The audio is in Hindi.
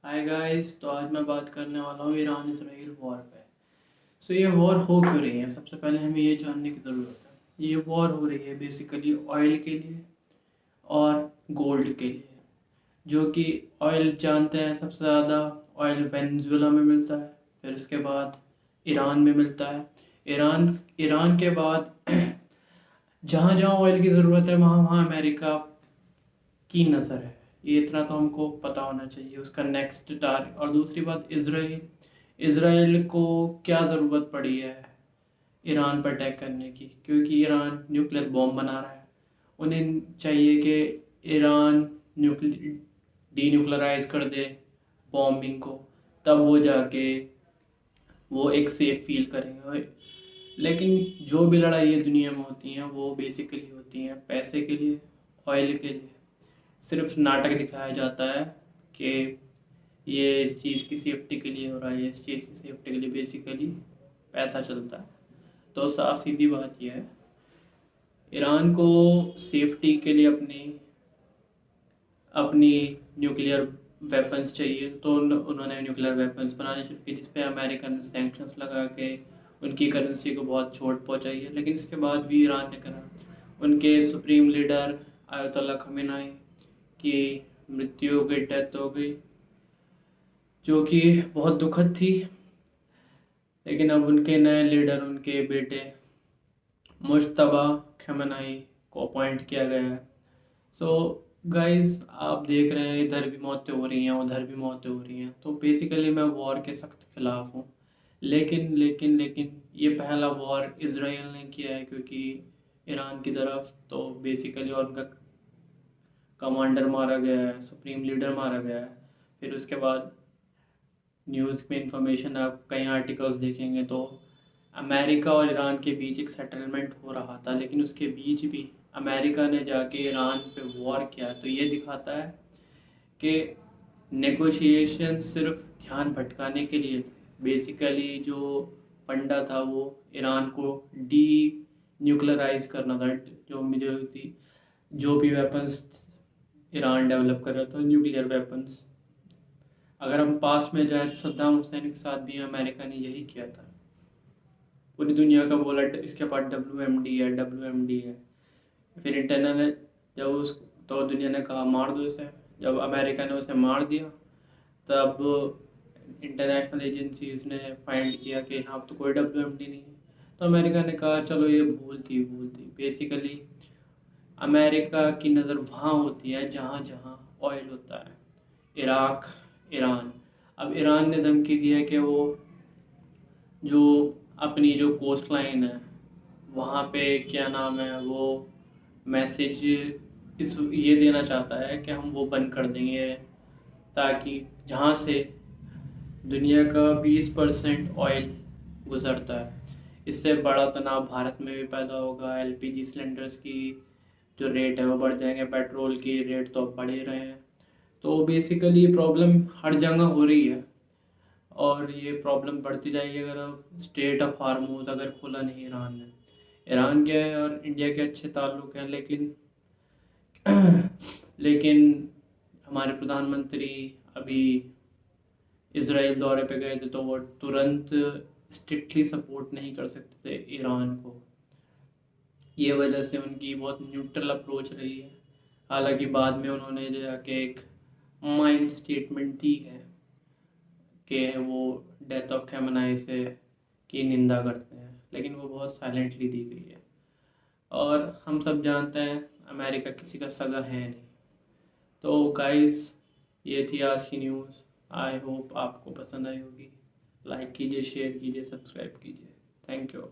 हाय गाइस, तो आज मैं बात करने वाला हूँ ईरान इसराइल वॉर पे। ये वॉर हो क्यों रही है? सबसे पहले हमें ये जानने की ज़रूरत है। ये वॉर हो रही है बेसिकली ऑयल के लिए और गोल्ड के लिए। जो कि ऑयल जानते हैं, सबसे ज़्यादा ऑयल वेनेजुएला में मिलता है, फिर उसके बाद ईरान में मिलता है। ईरान ईरान के बाद जहाँ जहाँ ऑयल की ज़रूरत है वहाँ वहाँ अमेरिका की नज़र है। ये इतना तो हमको पता होना चाहिए उसका नेक्स्ट टारगेट। और दूसरी बात, इसराइल इसराइल को क्या ज़रूरत पड़ी है ईरान पर अटैक करने की? क्योंकि ईरान न्यूक्लियर बॉम्ब बना रहा है। उन्हें चाहिए कि ईरान डीन्यूक्लियराइज कर दे बॉम्बिंग को, तब वो जाके वो एक सेफ फील करेंगे। लेकिन जो भी लड़ाई दुनिया में होती हैं वो बेसिकली होती हैं पैसे के लिए, ऑयल के लिए। सिर्फ नाटक दिखाया जाता है कि ये इस चीज़ की सेफ्टी के लिए हो रहा है, ये इस चीज़ की सेफ्टी के लिए। बेसिकली पैसा चलता है। तो साफ सीधी बात यह है, ईरान को सेफ्टी के लिए अपनी अपनी न्यूक्लियर वेपन्स चाहिए, तो उन्होंने न्यूक्लियर वेपन्स बनाने शुरू की, जिसपे अमेरिका ने सैंक्शंस लगा के उनकी करेंसी को बहुत चोट पहुंचाई है। लेकिन इसके बाद भी ईरान ने करा। उनके सुप्रीम लीडर आयतुल्ला खमेनी की मृत्यु हो गई, डेथ हो गई, जो कि बहुत दुखद थी। लेकिन अब उनके नए लीडर, उनके बेटे मुश्तबा खमेनी को अपॉइंट किया गया है। सो गाइस, आप देख रहे हैं इधर भी मौतें हो रही हैं, उधर भी मौतें हो रही हैं। तो बेसिकली मैं वॉर के सख्त खिलाफ हूँ। लेकिन लेकिन लेकिन ये पहला वॉर इसराइल ने किया है, क्योंकि ईरान की तरफ तो बेसिकली और उनका कमांडर मारा गया है, सुप्रीम लीडर मारा गया है। फिर उसके बाद न्यूज़ में इंफॉर्मेशन, आप कई आर्टिकल्स देखेंगे तो अमेरिका और ईरान के बीच एक सेटलमेंट हो रहा था, लेकिन उसके बीच भी अमेरिका ने जाके ईरान पे वॉर किया। तो ये दिखाता है कि नेगोशिएशन सिर्फ ध्यान भटकाने के लिए थे। बेसिकली जो फंडा था वो ईरान को डी न्यूक्लियराइज करना था। जो भी वेपन्स ईरान डेवलप कर रहा था, न्यूक्लियर वेपन्स। अगर हम पास में जाए तो सद्दाम हुसैन के साथ भी अमेरिका ने यही किया था। पूरी दुनिया का बोला इसके पास WMD है, WMD है। फिर इंटरनल ने जब उस तो दुनिया ने कहा मार दो इसे। जब अमेरिका ने उसे मार दिया, तब इंटरनेशनल एजेंसीज ने फाइंड किया कि हाँ, तो कोई WMD नहीं है। तो अमेरिका ने कहा चलो ये भूल थी। बेसिकली अमेरिका की नज़र वहाँ होती है जहाँ जहाँ ऑयल होता है। Iraq, Iran. अब ईरान ने धमकी दी है कि वो जो अपनी जो कोस्ट लाइन है वहाँ पे क्या नाम है, वो मैसेज इस ये देना चाहता है कि हम वो बंद कर देंगे, ताकि जहाँ से दुनिया का 20% ऑयल गुजरता है। इससे बड़ा तनाव भारत में भी पैदा होगा। LPG सिलेंडर्स की जो रेट है वो बढ़ जाएंगे, पेट्रोल की रेट तो अब बढ़ ही रहे हैं। तो बेसिकली प्रॉब्लम हर जगह हो रही है, और ये प्रॉब्लम बढ़ती जाएगी अगर अब स्टेट ऑफ हार्मूज अगर खोला नहीं ईरान ने। ईरान के और इंडिया के अच्छे ताल्लुक हैं, लेकिन लेकिन हमारे प्रधानमंत्री अभी इसराइल दौरे पे गए थे, तो वो तुरंत स्ट्रिक्टली सपोर्ट नहीं कर सकते थे ईरान को। ये वजह से उनकी बहुत न्यूट्रल अप्रोच रही है। हालांकि बाद में उन्होंने जाके एक माइल्ड स्टेटमेंट दी है कि वो डेथ ऑफ खमेनी से की निंदा करते हैं, लेकिन वो बहुत साइलेंटली दी गई है। और हम सब जानते हैं अमेरिका किसी का सगा है नहीं। तो गाइस, ये थी आज की न्यूज़। आई होप आपको पसंद आई होगी। लाइक कीजिए, शेयर कीजिए, सब्सक्राइब कीजिए। Thank you.